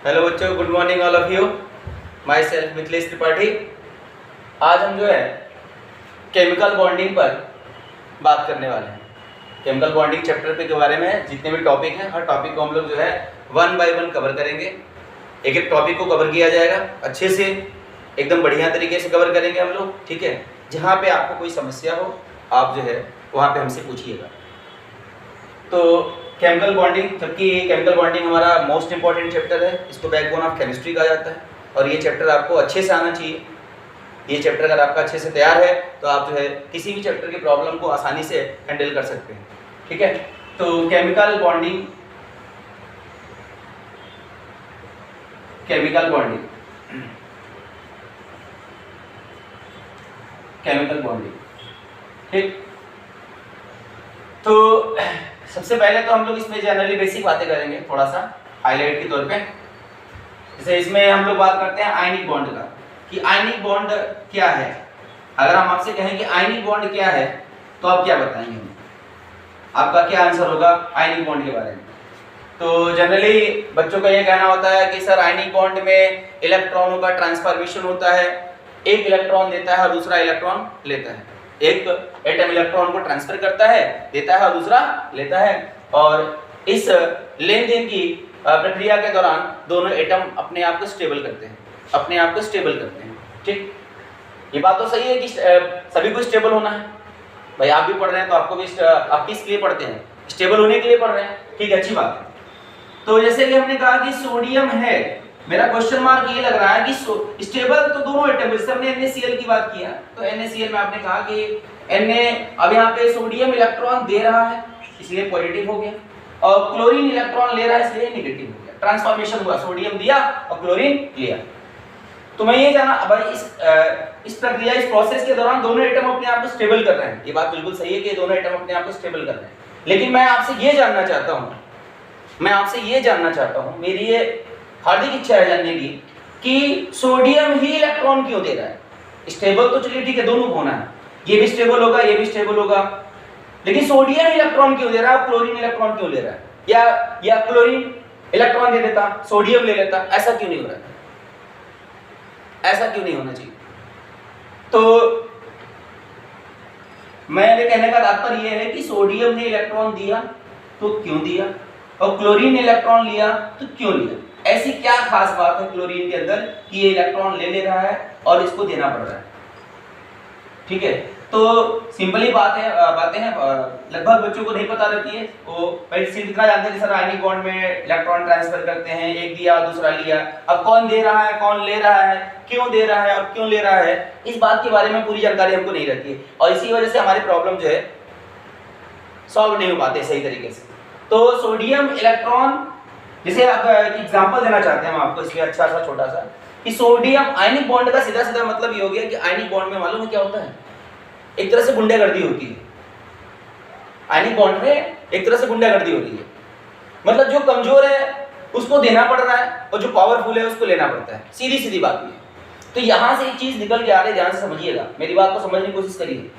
Hello बच्चों, good morning all of you. My self Mithilesh Tripathi. आज हम जो है केमिकल बॉन्डिंग पर बात करने वाले हैं। केमिकल बॉन्डिंग चैप्टर के बारे में जितने भी टॉपिक हैं, हर टॉपिक को हम लोग जो है 1 बाय 1 कवर करेंगे। एक एक टॉपिक को कवर किया जाएगा, अच्छे से एकदम बढ़िया तरीके से कवर करेंगे हम लोग, ठीक है। जहाँ पे आपको कोई समस्या हो आप जो है वहाँ पे हमसे पूछिएगा। तो केमिकल बॉन्डिंग, जबकि केमिकल बॉन्डिंग हमारा मोस्ट इंपॉर्टेंट चैप्टर है, इसको बैकबोन ऑफ केमिस्ट्री कहा जाता है और ये चैप्टर आपको अच्छे से आना चाहिए। ये चैप्टर अगर आपका अच्छे से तैयार है तो आप जो है किसी भी चैप्टर की प्रॉब्लम को आसानी से हैंडल कर सकते हैं, ठीक है। तो केमिकल बॉन्डिंग ठीक। तो सबसे पहले तो हम लोग इसमें जनरली बेसिक बातें करेंगे, थोड़ा सा हाईलाइट के तौर पे। जैसे इसमें हम लोग बात करते हैं आयनिक बॉन्ड का, कि आयनिक बॉन्ड क्या है। अगर हम आपसे कहें कि आयनिक बॉन्ड क्या है तो आप क्या बताएंगे, आपका क्या आंसर होगा आयनिक बॉन्ड के बारे में। तो जनरली बच्चों का ये कहना होता है कि सर आयनिक बॉन्ड में इलेक्ट्रॉनों का ट्रांसफॉर्मेशन होता है, एक इलेक्ट्रॉन देता है और दूसरा इलेक्ट्रॉन लेता है। एक एटम इलेक्ट्रॉन को ट्रांसफर करता है, देता है और दूसरा लेता है, और इस लेन देन की प्रक्रिया के दौरान दोनों एटम अपने आप को स्टेबल करते हैं, ठीक। ये बात तो सही है कि सभी को स्टेबल होना है। भाई आप भी पढ़ रहे हैं तो आपको भी, आप किस लिए पढ़ते हैं, स्टेबल होने के लिए पढ़ रहे हैं, ठीक है, अच्छी बात है। तो जैसे कि हमने कहा कि सोडियम है, मेरा क्वेश्चन मार्क ये लग रहा है कि स्टेबल तो दोनों एटम, जैसे हमने NaCl की बात किया तो NaCl में आपने कहा कि Na, अब यहाँ पे सोडियम इलेक्ट्रॉन दे रहा है इसलिए पॉजिटिव हो गया, और क्लोरीन इलेक्ट्रॉन ले रहा है इसलिए नेगेटिव हो गया। ट्रांसफॉर्मेशन हुआ, सोडियम दिया और क्लोरीन लिया। तो मैं ये जाना भाई इस प्रक्रिया, इस प्रोसेस के दौरान दोनों एटम अपने आप को स्टेबल कर रहे हैं। ये बात बिल्कुल सही है कि दोनों एटम अपने आप को स्टेबल कर रहे हैं, लेकिन मैं आपसे ये जानना चाहता हूँ, मेरी ये हार्दिक इच्छा है जानने की कि सोडियम ही इलेक्ट्रॉन क्यों दे रहा है। स्टेबल तो चलिए ठीक है, दोनों होना है, ये भी स्टेबल होगा, ये भी स्टेबल होगा, लेकिन सोडियम इलेक्ट्रॉन क्यों दे रहा है, क्लोरीन इलेक्ट्रॉन क्यों ले रहा है, या क्लोरीन इलेक्ट्रॉन दे देता, सोडियम ले लेता, ऐसा क्यों नहीं हो रहा है, ऐसा क्यों नहीं होना चाहिए। तो मेरे कहने का तात्पर्य यह है कि सोडियम ने इलेक्ट्रॉन दिया तो क्यों दिया, और क्लोरीन ने इलेक्ट्रॉन लिया तो क्यों लिया। ऐसी क्या खास बात है क्लोरीन के अंदर कि ये इलेक्ट्रॉन ले रहा है और इसको देना पड़ रहा है, ठीक है। तो सिंपली बातें हैं, लगभग बच्चों को नहीं पता रहती है। वो सिर्फ इतना जानते हैं कि सर आयनिक बॉन्ड में इलेक्ट्रॉन ट्रांसफर करते हैं, एक दिया दूसरा लिया। अब कौन दे रहा है, कौन ले रहा है, क्यों दे रहा है और क्यों ले रहा है, इस बात के बारे में पूरी जानकारी हमको नहीं रहती है, और इसी वजह से हमारी प्रॉब्लम जो है सॉल्व नहीं हो पाते सही तरीके से। तो सोडियम इलेक्ट्रॉन, जैसे आप एक एग्जांपल देना चाहते हैं हम आपको, इसलिए अच्छा सा छोटा सा, कि सोडियम आयनिक बॉन्ड का सीधा सीधा मतलब ये हो गया कि आयनिक बॉन्ड में मालूम है क्या होता है, एक तरह से गुंडागर्दी होती है। आयनिक बॉन्ड में एक तरह से गुंडागर्दी हो रही है, मतलब जो कमजोर है उसको देना पड़ रहा है और जो पावरफुल है उसको लेना पड़ता है, सीधी सीधी बात है। तो यहां से एक चीज निकल के आ रही है, ध्यान से समझिएगा, मेरी बात को समझने की कोशिश करिए।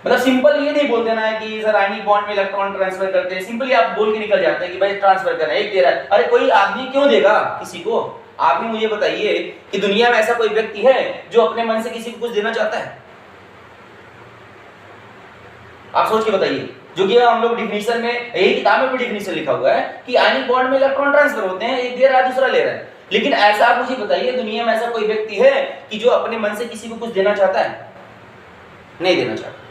मतलब सिंपल ये नहीं बोल देना है कि सर आयनिक बॉन्ड में इलेक्ट्रॉन ट्रांसफर करते हैं, सिंपली आप बोल के निकल जाते हैं कि भाई ट्रांसफर करना है, एक दे रहा है। अरे कोई आदमी क्यों देगा किसी को, आप ही मुझे बताइए कि दुनिया में ऐसा कोई व्यक्ति है जो अपने मन से किसी को कुछ देना चाहता है, आप सोच के बताइए। जो कि हम लोग डिफिनीशन में, यही किताब में भी डिफिनीशन लिखा हुआ है कि आयनिक बॉन्ड में इलेक्ट्रॉन ट्रांसफर होते हैं, एक दे रहा है दूसरा ले रहा है, लेकिन ऐसा आप मुझे बताइए दुनिया में ऐसा कोई व्यक्ति है कि जो अपने मन से किसी को कुछ देना चाहता है, नहीं देना चाहता।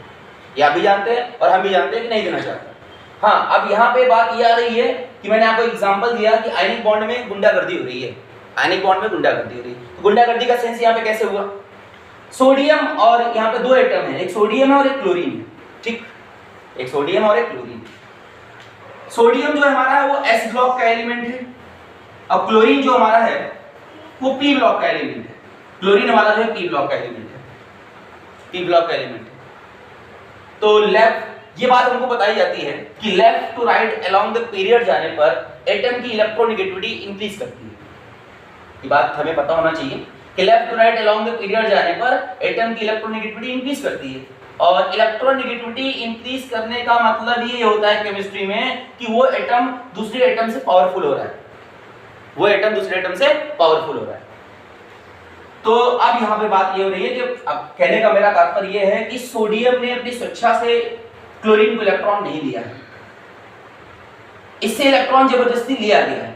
ये आप भी जानते हैं और हम भी जानते हैं कि नहीं देना चाहता। हाँ, अब यहाँ पे बात ये आ रही है कि मैंने आपको एग्जांपल दिया कि आयनिक बॉन्ड में गुंडागर्दी हो रही है, आयनिक बॉन्ड में गुंडागर्दी हो रही है। तो गुंडागर्दी का सेंस यहाँ पे कैसे हुआ, सोडियम और यहाँ पे दो एटम है, एक सोडियम है और एक क्लोरीन है, ठीक, एक सोडियम और एक क्लोरीन। सोडियम जो हमारा है वो S ब्लॉक का एलिमेंट है, और क्लोरीन जो हमारा है वो P ब्लॉक का एलिमेंट है। क्लोरीन हमारा जो है P ब्लॉक का एलिमेंट है, तो लेफ्ट, ये बात हमको बताई जाती है कि left to right along the period जाने पर एटम की इलेक्ट्रोनेगेटिविटी इंक्रीज करती है। ये बात हमें पता होना चाहिए कि left to right along the period जाने पर एटम की इलेक्ट्रोनेगेटिविटी इंक्रीज करती है, और इलेक्ट्रोनेगेटिविटी इंक्रीज करने का मतलब ये होता है केमिस्ट्री में कि वो एटम दूसरे एटम से पावरफुल हो रहा है। वो एटम दूसरे एटम से पावरफुल हो रहा है। तो अब यहाँ पे बात ये हो रही है कि अब कहने का मेरा तात्पर्य ये है कि सोडियम ने अपनी स्वेच्छा से क्लोरीन को इलेक्ट्रॉन नहीं दिया है, इससे इलेक्ट्रॉन जबरदस्ती लिया गया है।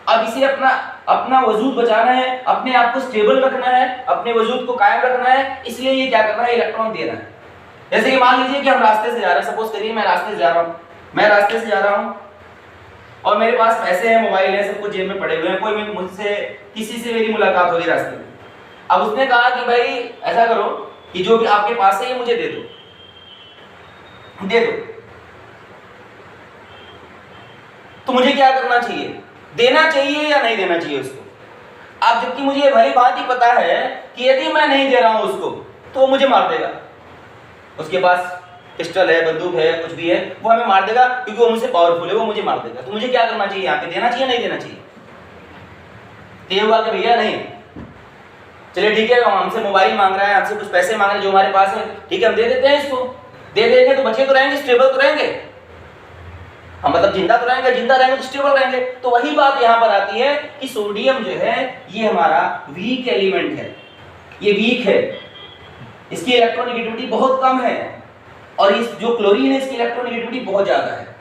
अब इसे अपना वजूद बचाना है, अपने आप को स्टेबल रखना है, अपने वजूद को कायम रखना है, इसलिए ये क्या कर रहा है, इलेक्ट्रॉन दे रहा है। जैसे कि मान लीजिए कि हम रास्ते से जा रहे हैं, सपोज करिए मैं रास्ते से जा रहा हूँ और मेरे पास पैसे हैं, मोबाइल है, सब कुछ जेब में पड़े हुए हैं, कोई मुझसे किसी से मेरी मुलाकात होगी रास्ते में। अब उसने कहा कि भाई ऐसा करो कि जो भी आपके पास है ये मुझे दे दो, तो मुझे क्या करना चाहिए, देना चाहिए या नहीं देना चाहिए उसको? अब जबकि मुझे भली भांति पता है कि यदि मैं नहीं दे रहा हूं उसको तो वो मुझे मार देगा, उसके पास पिस्टल है, बंदूक है, कुछ भी है, वो हमें मार देगा क्योंकि वो मुझसे पावरफुल है, वो मुझे मार देगा। तो मुझे क्या करना चाहिए यहाँ पे, देना चाहिए नहीं देना चाहिए? ये हुआ कि भैया नहीं, चलिए ठीक है, हमसे मोबाइल मांग रहा है, हमसे कुछ पैसे मांग रहे हैं जो हमारे पास है, ठीक है हम दे देते हैं इसको, दे देंगे तो बचे तो रहेंगे, स्टेबल तो रहेंगे हम, मतलब जिंदा तो रहेंगे, जिंदा रहेंगे तो स्टेबल रहेंगे। तो वही बात यहाँ पर आती है कि सोडियम जो है ये हमारा वीक एलिमेंट है, ये वीक है, इसकी इलेक्ट्रोनेगेटिविटी बहुत कम है, और इस जो क्लोरीन है इसकी इलेक्ट्रोनेगेटिविटी बहुत ज्यादा है।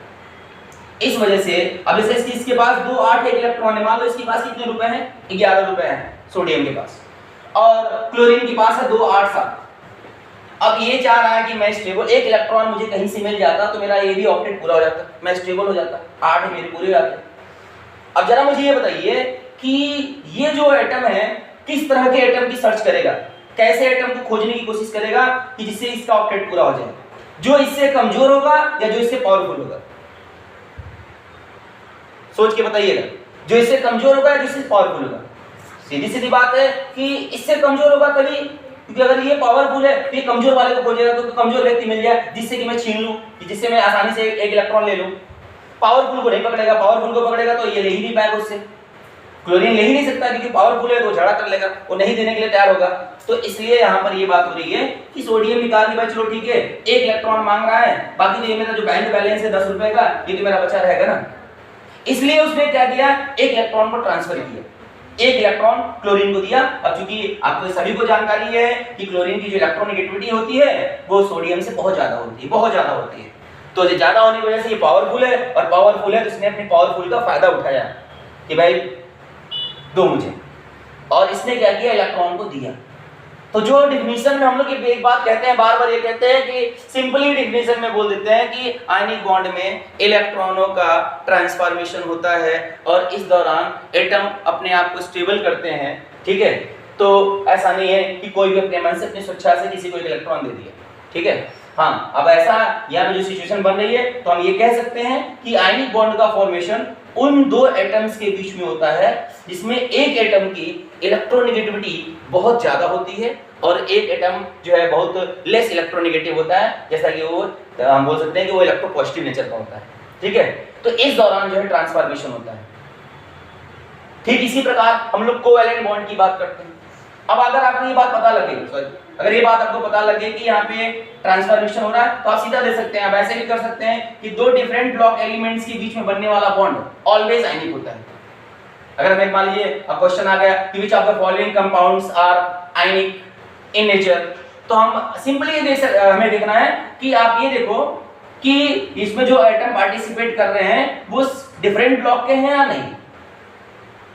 इस वजह से अब जैसे इसके पास 2 8 एक इलेक्ट्रॉन है, मान लो इसके पास कितने रुपए हैं, 11 रुपए हैं सोडियम के पास, और क्लोरीन के पास है 2 8 7। अब ये चाह रहा है कि मैं स्टेबल, एक इलेक्ट्रॉन मुझे कहीं से मिल जाता तो मेरा ये भी ऑक्टेट पूरा हो जाता, मैं स्टेबल हो जाता, 8 मेरे पूरे हो जाते। अब जरा मुझे ये बताइए कि ये जो एटम है किस तरह के एटम की सर्च करेगा, कैसे एटम को खोजने की कोशिश करेगा कि जिससे इसका ऑक्टेट पूरा हो जाए, जो इससे कमजोर होगा या जो इससे पावरफुल होगा? सोच के बताइएगा, जो इससे कमजोर होगा या जो इससे पावरफुल होगा? सीधी सीधी बात है कि इससे कमजोर होगा तभी, क्योंकि अगर ये पावरफुल है तो ये कमजोर वाले को खोजेगा, तो कमजोर व्यक्ति मिल जाए जिससे कि मैं छीन लूं, जिससे मैं आसानी से एक इलेक्ट्रॉन ले लूं। पावरफुल को नहीं पकड़ेगा, पावरफुल को पकड़ेगा तो ये ले ही नहीं पाएगा उससे, क्लोरीन ले ही नहीं सकता क्योंकि पावरफुल है तो झगड़ा कर लेगा, वो नहीं देने के लिए तैयार होगा। तो इसलिए यहाँ पर ये बात हो रही है कि सोडियम निकाल के भाई चलो ठीक है, एक इलेक्ट्रॉन मांग रहा है, बाकी तो ये मेरा जो बैंक बैलेंस है 10 रुपए का, ये तो मेरा बचा रहेगा ना। इसलिए उसने क्या किया, एक इलेक्ट्रॉन को ट्रांसफर किया, एक इलेक्ट्रॉन क्लोरीन को दिया। अब चूंकि आपको सभी को जानकारी है कि क्लोरीन की जो इलेक्ट्रोनेगेटिविटी होती है वो सोडियम से बहुत ज्यादा होती है, बहुत ज्यादा होती है। तो ये ज्यादा होने की वजह से ये पावरफुल है, और पावरफुल है तो इसने अपने पावरफुल का फायदा उठाया कि भाई दो मुझे, और इसने क्या किया, इलेक्ट्रॉन को दिया। तो जो डिफिनीशन में हम लोग एक बात कहते हैं, बार बार ये कहते हैं कि सिंपली डिफिनीशन में बोल देते हैं कि आयनिक बॉन्ड में इलेक्ट्रॉनों का ट्रांसफॉर्मेशन होता है और इस दौरान एटम अपने आप को स्टेबल करते हैं, ठीक है। तो ऐसा नहीं है कि कोई भी अपने मन से अपनी स्वेच्छा से किसी को एक इलेक्ट्रॉन दे दिया, ठीक है। हाँ, अब ऐसा यहाँ पे जो सिचुएशन बन रही है तो हम ये कह सकते हैं कि आयनिक बॉन्ड का फॉर्मेशन उन दो एटम्स के बीच में होता है जिसमें एक एटम की इलेक्ट्रोनेगेटिविटी बहुत ज्यादा होती है और एक एटम जो है बहुत लेस इलेक्ट्रोनेगेटिव होता है, जैसा कि वो हम बोल सकते हैं कि वो इलेक्ट्रोपॉजिटिव नेचर का होता है, ठीक है। तो इस दौरान जो है ट्रांसफॉर्मेशन होता है। ठीक इसी प्रकार हम लोग कोवैलेंट बॉन्ड की बात करते हैं। अब अगर आपको ये बात पता लगे, अगर ये बात आपको पता लगे कि यहाँ पे ट्रांसफॉर्मेशन हो रहा है, तो आप सीधा दे सकते हैं, आप ऐसे भी कर सकते हैं कि दो डिफरेंट ब्लॉक एलिमेंट्स के बीच में बनने वाला बॉन्ड ऑलवेज आयनिक होता है। अगर हमें मान लीजिए अब क्वेश्चन आ गया कि which of the following compounds are ionic in nature, तो हम सिंपली हमें देखना है कि आप ये देखो कि इसमें जो एटम पार्टिसिपेट कर रहे हैं वो डिफरेंट ब्लॉक के हैं या नहीं।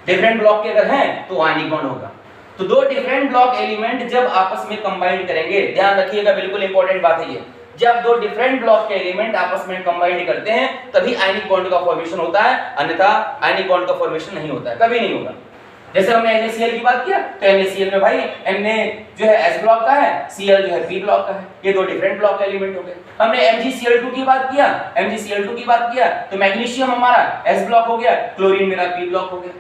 डिफरेंट ब्लॉक के अगर हैं तो आयनिक बॉन्ड होगा। तो दो डिफरेंट ब्लॉक एलिमेंट जब आपस में कंबाइन करेंगे, ध्यान रखिएगा, बिल्कुल इंपॉर्टेंट बात है ये, जब दो डिफरेंट ब्लॉक के एलिमेंट आपस में कंबाइन करते हैं तभी आयनिक बॉन्ड का फॉर्मेशन होता है, अन्यथा आयनिक बॉन्ड का फॉर्मेशन नहीं होता है, कभी नहीं होगा। जैसे हमने NaCl की बात किया तो NaCl में भाई Na जो है S ब्लॉक का है, Cl जो है P ब्लॉक का है, ये दो डिफरेंट ब्लॉक एलिमेंट हो गए। हमने MgCl2 की बात किया तो मैग्नीशियम हमारा S ब्लॉक हो गया, क्लोरीन मेरा P ब्लॉक हो गया,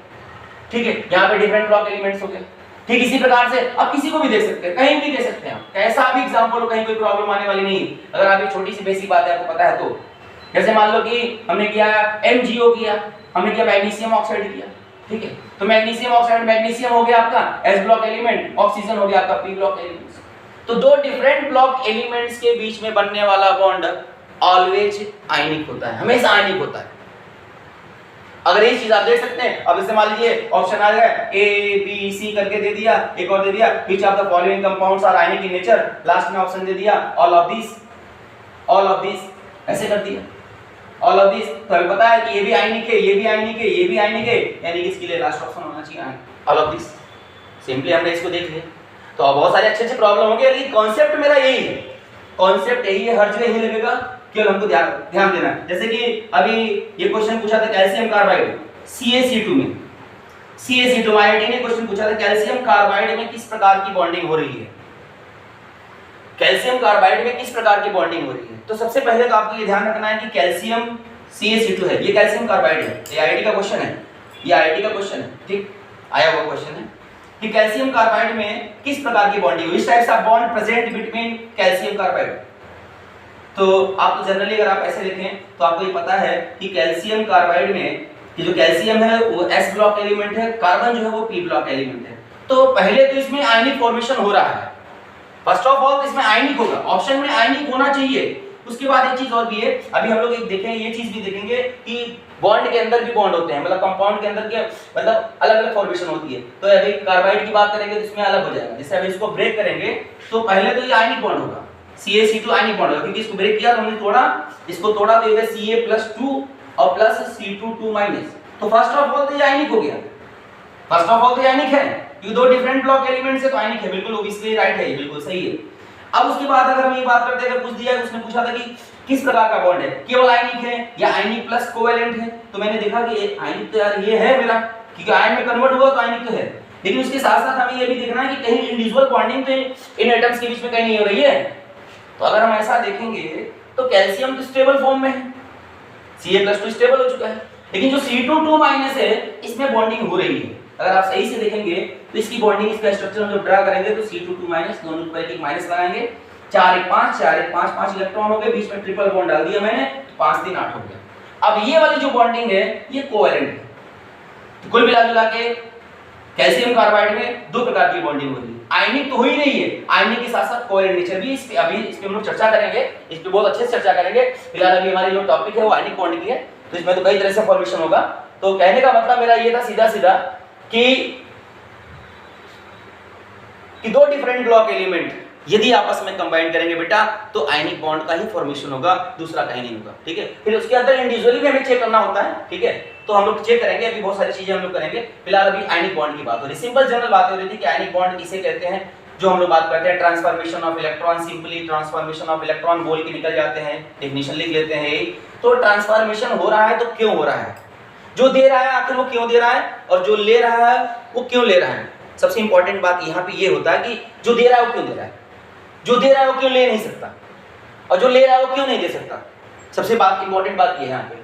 ठीक है। यहाँ पे डिफरेंट ब्लॉक एलिमेंट्स हो गए। ठीक इसी प्रकार से आप किसी को भी दे सकते हैं, कहीं भी दे सकते हैं, कैसा भी एग्जांपल हो, कहीं कोई प्रॉब्लम आने वाली नहीं। अगर आप एक छोटी सी बेसिक बात है आपको पता है तो, जैसे मान लो कि हमने किया MgO किया, हमने किया मैग्नीशियम ऑक्साइड किया, ठीक है। तो मैग्नीशियम ऑक्साइड, मैग्नीशियम हो गया आपका S ब्लॉक एलिमेंट, ऑक्सीजन हो गया आपका P ब्लॉक एलिमेंट। तो दो डिफरेंट ब्लॉक एलिमेंट्स के बीच में बनने वाला बॉन्ड ऑलवेज आयनिक होता है, हमेशा आयनिक होता है। अगर ये चीज आप देख सकते हैं, अब इससे मान लीजिए ऑप्शन आ गया ए बी सी करके दे दिया, एक और दे दिया which of the following compounds are ionic in nature, last में ऑप्शन दे दिया ऑल ऑफ दिस, ऐसे कर दिया ऑल ऑफ दिस। तो हमें पता है कि ये भी आयनिक है, ये भी आयनिक है, ये भी आयनिक है, यानी कि इसके लिए लास्ट ऑप्शन होना चाहिए ऑल ऑफ दिस। सिंपली हमने इसको देख लिया। तो अब बहुत सारे अच्छे प्रॉब्लम होंगे, लेकिन कॉन्सेप्ट मेरा यही है, कॉन्सेप्ट यही है, हर जगह यही लगेगा, केवल हमको ध्यान देना है। जैसे कि अभी ये क्वेश्चन पूछा था कैल्शियम कार्बाइड CaC2 में, CaC2 आयोडीन ने क्वेश्चन पूछा था कैल्शियम कार्बाइड में किस प्रकार की बॉन्डिंग हो रही है, कैल्शियम कार्बाइड में किस प्रकार की बॉन्डिंग हो रही है। तो सबसे पहले तो आपको ये ध्यान रखना है कि कैल्शियम CaC2 है, ये कैल्शियम कार्बाइड है, ये आईआईटी का क्वेश्चन है, ये आईआईटी का क्वेश्चन है, ठीक आया हुआ क्वेश्चन है कि कैल्शियम कार्बाइड में किस प्रकार की bonding, which types of bond present between calcium carbide. तो आप जनरली अगर आप ऐसे लिखें तो आपको ये पता है कि कैल्शियम कार्बाइड में कि जो कैल्शियम है वो S ब्लॉक एलिमेंट है, कार्बन जो है वो P ब्लॉक एलिमेंट है। तो पहले तो इसमें आयनिक फॉर्मेशन हो रहा है, फर्स्ट ऑफ ऑल इसमें आयनिक होगा, ऑप्शन में आयनिक होना चाहिए। उसके बाद एक चीज और भी है, अभी हम लोग एक देखें, ये चीज भी देखेंगे कि बॉन्ड के अंदर भी बॉन्ड होते हैं, मतलब कंपाउंड के अंदर के मतलब अलग अलग फॉर्मेशन होती है। तो अभी कार्बाइड की बात करेंगे तो इसमें अलग हो जाएगा, जैसे अभी इसको ब्रेक करेंगे तो पहले तो ये आयनिक बॉन्ड होगा, CaC2 आयनिक बॉन्ड होगा, क्योंकि इसको ब्रेक किया तो हमने तोड़ा, इसको तोड़ा तो ये Ca+2 और प्लस C2 तो फर्स्ट ऑफ ऑल तो ये आयनिक हो गया, फर्स्ट ऑफ ऑल तो आयनिक है, क्योंकि दो डिफरेंट ब्लॉक एलिमेंट्स है तो आयनिक है, बिल्कुल ऑब्वियसली राइट है, ये बिल्कुल सही है। अब उसके बाद अगर हम ये बात करते हैं, अगर पूछ दिया है, उसने पूछा था कि किस प्रकार का बॉन्ड है, केवल आयनिक है या आयनिक प्लस कोवेलेंट है, तो मैंने देखा कि आयनिक तो यार ये है मेरा, क्योंकि आयन में कन्वर्ट हुआ तो आयनिक तो है, लेकिन उसके साथ साथ हमें ये भी देखना है कि कहीं इंडिविजुअल बॉन्डिंग तो इन एटम्स के बीच में कहीं नहीं हो रही है। तो अगर हम ऐसा देखेंगे तो कैल्शियम तो स्टेबल फॉर्म में है, Ca+2 स्टेबल हो चुका है, लेकिन जो C2 है इसमें बॉन्डिंग हो रही है। अगर आप सही से देखेंगे तो इसकी बॉन्डिंग, इसका स्ट्रक्चर हम जब ड्रा करेंगे तो C2 दोनों पर एक माइनस लगाएंगे, 4 1 5 5 इलेक्ट्रॉन हो गए, बीच में ट्रिपल बॉन्ड डाल दिया मैंने, तो 5 3 8 हो गया। अब ये वाली जो बॉन्डिंग है ये कोवेलेंट है। तो कुल मिला के कैल्शियम कार्बाइड में दो प्रकार की बॉन्डिंग हो रही है, आयनिक तो हो ही नहीं है, आयनिक के साथ साथ कोवेलेंट नेचर भी, अभी इस पे हम लोग चर्चा करेंगे, इस पे बहुत अच्छे से चर्चा करेंगे। फिलहाल अभी हमारी जो टॉपिक है वो आयनिक बॉन्डिंग की है, तो इसमें तो कई तरह से फॉर्मेशन होगा। तो कहने का मतलब मेरा ये था सीधा कि दो डिफरेंट ब्लॉक एलिमेंट यदि आपस में कंबाइन करेंगे बेटा तो आयनिक बॉन्ड का ही फॉर्मेशन होगा, दूसरा कहीं नहीं होगा, ठीक है। फिर उसके अंदर इंडिविजुअली भी हमें चेक करना होता है, ठीक है, तो हम लोग चेक करेंगे, अभी बहुत सारी चीजें हम लोग करेंगे। फिलहाल अभी आयनिक बॉन्ड की बात हो रही है, सिंपल जनरल बात हो रही थी कि आयनिक बॉन्ड किसे कहते हैं, जो हम लोग बात करते हैं transformation of electron, simply transformation of electron बोल के निकल जाते हैं, डेफिनेशन लिख लेते हैं। तो ट्रांसफॉर्मेशन हो रहा है तो क्यों हो रहा है, जो दे रहा है आखिर वो क्यों दे रहा है, और जो ले रहा है वो क्यों ले रहा है। सबसे इंपॉर्टेंट बात यहाँ पे ये होता है कि जो दे रहा है वो क्यों दे रहा है, जो दे रहा है वो क्यों ले नहीं सकता, और जो ले रहा है वो क्यों नहीं दे सकता। सबसे बात इंपॉर्टेंट बात ये है यहाँ पे।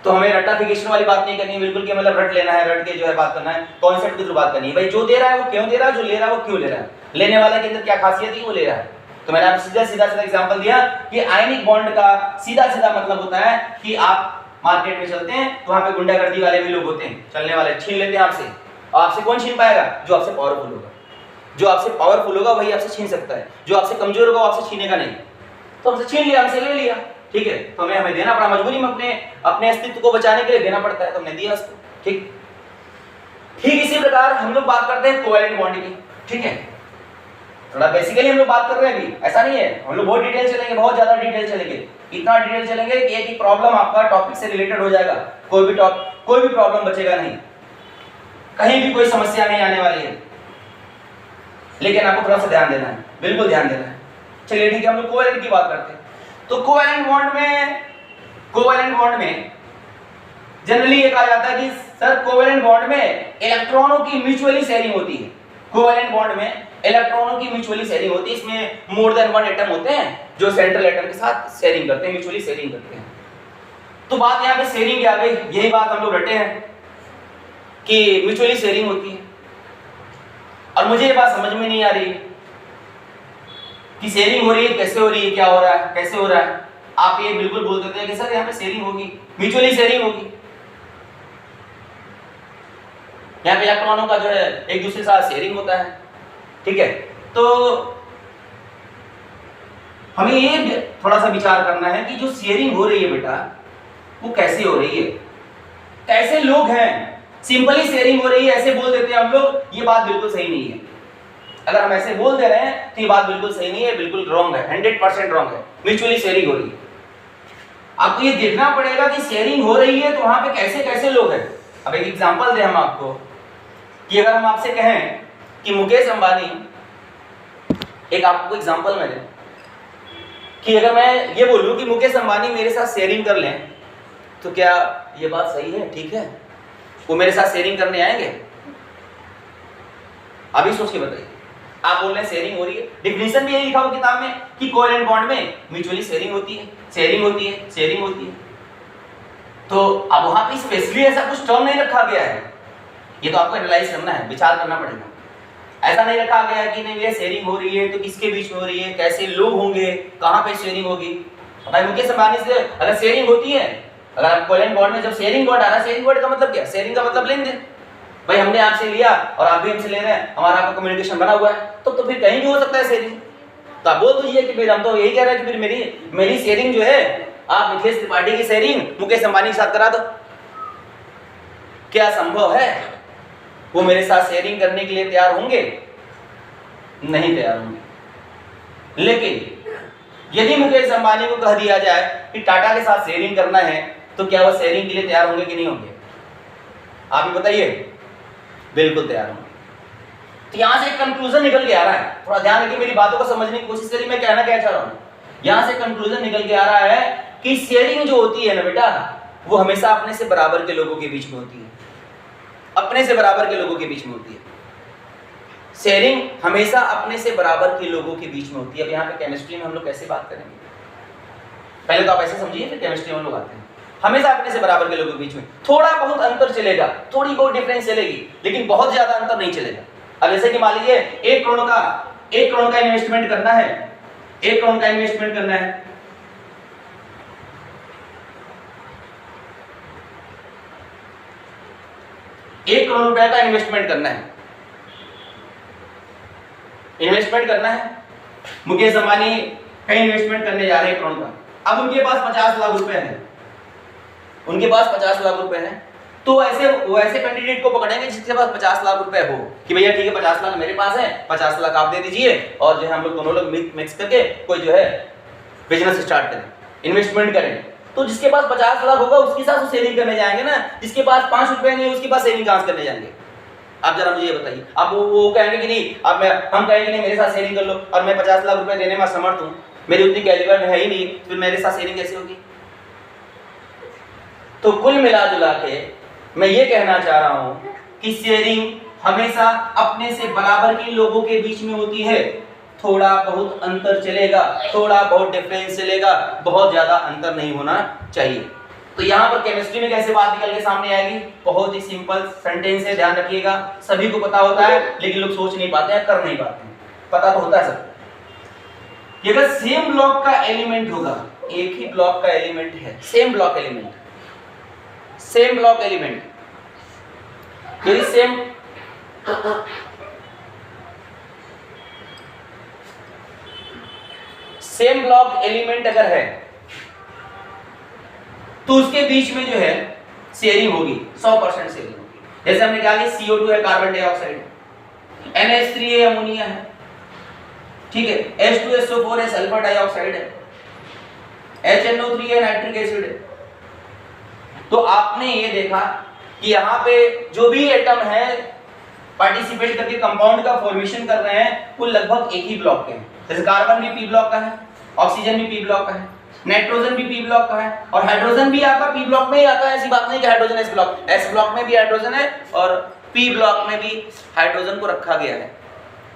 तो हमें रट्टाफिकेशन वाली बात नहीं करनी है, बिल्कुल कि मतलब रट लेना है, रट के जो है बात करना है, कॉन्सेप्ट के थ्रू बात करनी है। भाई जो दे रहा है वो क्यों दे रहा है, जो ले रहा है वो क्यों ले रहा है, लेने वाले के अंदर क्या खासियत है वो ले रहा है। तो मैंने आपको सीधा एग्जांपल दिया कि आयनिक बॉन्ड का सीधा मतलब होता है कि आप मार्केट में चलते हैं तो वहां पे गुंडागर्दी वाले भी लोग होते हैं, चलने वाले छीन लेते हैं आपसे, और आपसे कौन छीन पाएगा, जो आपसे पावरफुल होगा, जो आपसे पावरफुल होगा वही आपसे छीन सकता है, जो आपसे कमजोर होगा वो आपसे छीनेगा नहीं। तो हमसे छीन लिया, हमसे ले लिया, ठीक है, तो हमें देना पड़ा, मजबूरी में अपने अस्तित्व को बचाने के लिए देना पड़ता है, तो हमने दिया उसको, ठीक। इसी प्रकार हम लोग बात करते हैं कोवेलेंट बॉन्ड की, ठीक है, थोड़ा बेसिकली हम लोग बात कर रहे हैं, अभी ऐसा नहीं है हम लोग बहुत डिटेल चलेंगे, बहुत ज्यादा डिटेल चलेंगे, इतना डिटेल चलेंगे कि एक प्रॉब्लम आपका टॉपिक से रिलेटेड हो जाएगा, कोई भी प्रॉब्लम बचेगा नहीं, कहीं भी कोई समस्या नहीं आने वाली है, लेकिन आपको थोड़ा सा ध्यान देना है, बिल्कुल ध्यान देना है। चलिए ठीक है, हम लोग कोवेलेंट की बात करते हैं। तो कोवेलेंट बॉन्ड में जनरली ये कहा जाता है कि सर कोवेलेंट बॉन्ड में इलेक्ट्रॉनों की म्यूचुअली शेयरिंग होती है, कोवेलेंट बॉन्ड में इलेक्ट्रॉनों की म्यूचुअली शेयरिंग होती है, इसमें मोर देन वन एटम होते हैं जो सेंट्रल एटम के साथ शेयरिंग करते हैं, म्यूचुअली शेयरिंग करते हैं। तो बात यहाँ पे शेयरिंग की आ गई, यही बात हम लोग रटे हैं कि म्यूचुअली शेयरिंग होती है, और मुझे ये बात समझ में नहीं आ रही कि शेयरिंग हो रही है, कैसे हो रही है, क्या हो रहा है, कैसे हो रहा है। आप ये बिल्कुल बोल देते हैं कि सर यहाँ पे शेयरिंग होगी, म्यूचुअली शेयरिंग होगी, यहाँ पे इलेक्ट्रॉनों का जो है एक दूसरे के साथ शेयरिंग होता है, ठीक है। तो हमें ये थोड़ा सा विचार करना है कि जो शेयरिंग हो रही है बेटा वो कैसे हो रही है, कैसे लोग हैं, सिंपली शेयरिंग हो रही है ऐसे बोल देते हैं हम लोग, ये बात बिल्कुल सही नहीं है। अगर हम ऐसे बोल दे रहे हैं तो ये बात बिल्कुल सही नहीं है, बिल्कुल रॉन्ग है, 100% रॉन्ग है। म्यूचुअली शेयरिंग हो रही है, आपको ये देखना पड़ेगा कि शेयरिंग हो रही है तो वहां पे कैसे कैसे लोग हैं। अब एक एग्जांपल दें हम आपको कि अगर हम आपसे कहें कि मुकेश अंबानी, एक आपको एग्जांपल में दें कि अगर मैं ये बोलूं कि मुकेश अंबानी मेरे साथ शेयरिंग कर लें, तो क्या ये बात सही है, ठीक है? वो मेरे साथ शेयरिंग करने आएंगे? अभी सोच के बताइए। आप बोल रहे हैं शेयरिंग हो रही है, डिफिनेशन भी यही लिखा हुआ किताब में कि कोवैलेंट बॉन्ड में म्यूचुअली शेयरिंग होती है, शेयरिंग होती है, शेयरिंग होती है। तो अब वहां पे स्पेशली ऐसा कुछ टर्म नहीं रखा गया है, ये तो आपको एनालाइज करना है, विचार करना पड़ेगा। ऐसा नहीं रखा गया कि नहीं ये शेयरिंग हो रही है तो किसके बीच में हो रही है, कैसे लोग होंगे, कहां पे शेयरिंग होगी। भाई मुकेश अंबानी से अगर शेयरिंग होती है, अगर आप कोवैलेंट बॉन्ड में जब शेयरिंग बॉन्ड आ रहा है, शेयरिंग बॉन्ड का मतलब क्या? शेयरिंग का मतलब लेन देन। भाई हमने आपसे लिया और आप भी हमसे ले रहे हैं, हमारा आपका कम्युनिकेशन बना हुआ है, तो फिर कहीं भी हो सकता है शेयरिंग। तो आप बोल दीजिए कि फिर हम तो यही कह रहे हैं कि फिर मेरी शेयरिंग जो है, आप मिथिलेश त्रिपाठी की शेयरिंग मुकेश अंबानी के साथ करा दो। क्या संभव है वो मेरे साथ शेयरिंग करने के लिए तैयार होंगे? नहीं तैयार होंगे। लेकिन यदि मुकेश अंबानी को कह दिया जाए कि टाटा के साथ शेयरिंग करना है, तो क्या वो शेयरिंग के लिए तैयार होंगे कि नहीं होंगे? आप ही बताइए। बिल्कुल तैयार होंगे। तो यहां से एक कंक्लूजन निकल के आ रहा है, थोड़ा ध्यान रखिए, मेरी बातों को समझने की कोशिश करिए, मैं कहना क्या चाह रहा हूं। यहां से कंक्लूजन निकल के आ रहा है कि शेयरिंग जो होती है ना बेटा, वो हमेशा अपने से बराबर के लोगों के बीच में होती है, अपने से बराबर के लोगों के बीच में होती है। शेयरिंग हमेशा अपने से बराबर के लोगों के बीच में होती है। अब यहाँ पे केमिस्ट्री में हम लोग कैसे बात करेंगे, पहले तो आप ऐसे समझिए, फिर केमिस्ट्री में हम लोग आते हैं। हमेशा अपने से बराबर के लोगों के बीच में थोड़ा बहुत अंतर चलेगा, थोड़ी बहुत डिफरेंस चलेगी, लेकिन बहुत ज्यादा अंतर नहीं चलेगा। अब जैसे कि मान लीजिए 1 करोड़ का इन्वेस्टमेंट करना है, 1 करोड़ का इन्वेस्टमेंट करना है, ₹1 करोड़ का इन्वेस्टमेंट करना है। मुकेश अंबानी कहीं इन्वेस्टमेंट करने जा रहे हैं 1 करोड़ का। अब उनके पास 50 लाख रुपए हैं, उनके पास 50 लाख रुपए हैं, तो वैसे कैंडिडेट को पकड़ेंगे जिसके पास 50 लाख रुपए हो कि भैया ठीक है 50 लाख मेरे पास है, 50 लाख आप दे दीजिए, और जो है हम लोग दोनों लोग मिक्स करके कोई जो है बिजनेस स्टार्ट करें, इन्वेस्टमेंट करें। तो जिसके पास 50 लाख होगा उसके साथ शेयरिंग करने जाएंगे ना, जिसके पास 5 रुपए नहीं उसके पास शेयरिंग कहां करने जाएंगे? आप जरा मुझे ये बताइए। अब वो कहेंगे कि नहीं, अब हम कहेंगे नहीं मेरे साथ शेयरिंग कर लो, और मैं 50 लाख रुपए देने में असमर्थ हूं, मेरी उतनी कैलिबर है ही नहीं, फिर मेरे साथ शेयरिंग कैसे होगी? तो कुल मिला जुला के मैं ये कहना चाह रहा हूं कि शेयरिंग हमेशा अपने से बराबर के लोगों के बीच में होती है। थोड़ा बहुत अंतर चलेगा, थोड़ा बहुत डिफरेंस चलेगा, बहुत ज्यादा अंतर नहीं होना चाहिए। तो यहाँ पर केमिस्ट्री में कैसे बात निकल के सामने आएगी? बहुत ही सिंपल सेंटेंस है, ध्यान रखिएगा। सभी को पता होता है लेकिन लोग सोच नहीं पाते हैं, कर नहीं पाते हैं। पता तो होता है सबको। अगर सेम ब्लॉक का एलिमेंट होगा, एक ही ब्लॉक का एलिमेंट है, सेम ब्लॉक एलिमेंट, यदि सेम ब्लॉक एलिमेंट अगर है तो उसके बीच में जो है शेयरिंग होगी, 100% शेयरिंग होगी। जैसे हमने क्या किया, CO2 है कार्बन डाइऑक्साइड, NH3 है अमोनिया है, ठीक है, H2SO4 है सल्फर डाइऑक्साइड है, HNO3 है नाइट्रिक एसिड है। तो आपने ये देखा कि यहाँ पे जो भी एटम है पार्टिसिपेट करके कंपाउंड का फॉर्मेशन कर रहे हैं, वो लगभग एक ही ब्लॉक के हैं। जैसे कार्बन भी P ब्लॉक का है, ऑक्सीजन भी P ब्लॉक का है, नाइट्रोजन भी P ब्लॉक का है, और हाइड्रोजन भी आपका P ब्लॉक में ही आता है। ऐसी बात नहीं कि हाइड्रोजन S ब्लॉक में भी हाइड्रोजन है और P ब्लॉक में भी हाइड्रोजन को रखा गया है,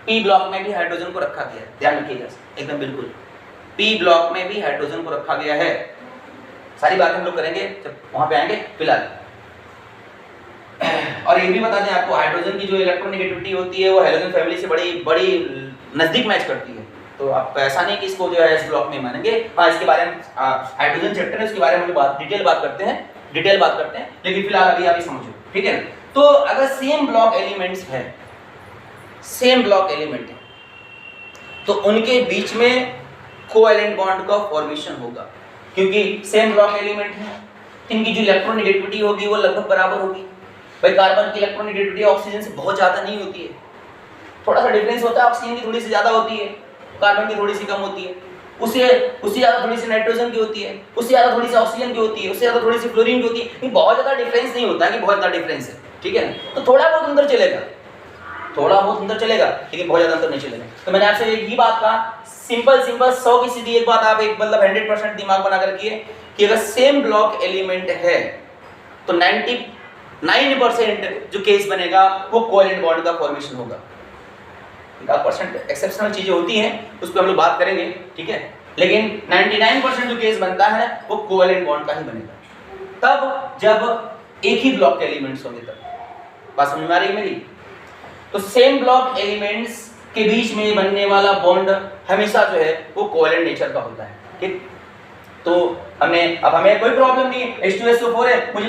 P ब्लॉक में भी हाइड्रोजन को रखा गया है, ध्यान रखिएगा एकदम बिल्कुल, P ब्लॉक में भी हाइड्रोजन को रखा गया है। सारी बातें हम लोग करेंगे जब वहां पे आएंगे। फिलहाल और ये भी बता दें आपको, हाइड्रोजन की जो इलेक्ट्रोनेगेटिविटी होती है वो हाइड्रोजन फैमिली से बड़ी नजदीक मैच करती है। तो आप ऐसा नहीं कि इसको जो है इस ब्लॉक में मानेंगे। हाँ, इसके बारे में हाइड्रोजन चैप्टर है, उसके बारे में हम डिटेल बात करते हैं, लेकिन फिलहाल अभी आप ये समझो, ठीक है। तो अगर सेम ब्लॉक एलिमेंट्स है, सेम ब्लॉक एलिमेंट है, तो उनके बीच में कोवैलेंट बॉन्ड का फॉर्मेशन होगा, क्योंकि सेम ब्लॉक एलिमेंट है। इनकी जो इलेक्ट्रोनेगेटिविटी होगी वो लगभग बराबर होगी। भाई कार्बन की इलेक्ट्रोनेगेटिविटी ऑक्सीजन से बहुत ज़्यादा नहीं होती है, थोड़ा सा डिफरेंस होता है, ऑक्सीजन की थोड़ी सी ज़्यादा होती है, कार्बन की थोड़ी सी कम होती है, उससे ज़्यादा थोड़ी सी नाइट्रोजन की होती है, उससे ज़्यादा थोड़ी सी ऑक्सीजन की होती है, उससे ज़्यादा थोड़ी सी फ्लोरीन की होती है। ये बहुत ज़्यादा डिफरेंस नहीं होता है कि बहुत ज़्यादा डिफरेंस है, ठीक है ना। तो थोड़ा बहुत अंदर चलेगा, थोड़ा बहुत अंदर चलेगा, लेकिन बहुत ज़्यादा अंदर नहीं चलेगा। तो मैंने आपसे यही बात कहा, सिंपल 100 की सीधी एक बात आप एक मतलब 100% दिमाग बना कर रखिए कि अगर सेम ब्लॉक एलिमेंट है तो 99% जो केस बनेगा वो कोवेलेंट बॉन्ड का फॉर्मेशन होगा। 1% एक्सेप्शनल चीजें होती हैं, उस पर हम लोग बात करेंगे, ठीक है, लेकिन 99% जो केस बनता है वो कोवेलेंट बॉन्ड का ही बनेगा। तब जब एक ही ब्लॉक के एलिमेंट्स होंगे, तब बात समझ में आ रही है मेरी। तो सेम ब्लॉक एलिमेंट्स के बीच में बनने वाला बॉन्ड हमेशा जो है वो कोवेलेंट नेचर का होता है, ठीक। तो हमें कोई प्रॉब्लम नहीं है, H2SO4 है, मुझे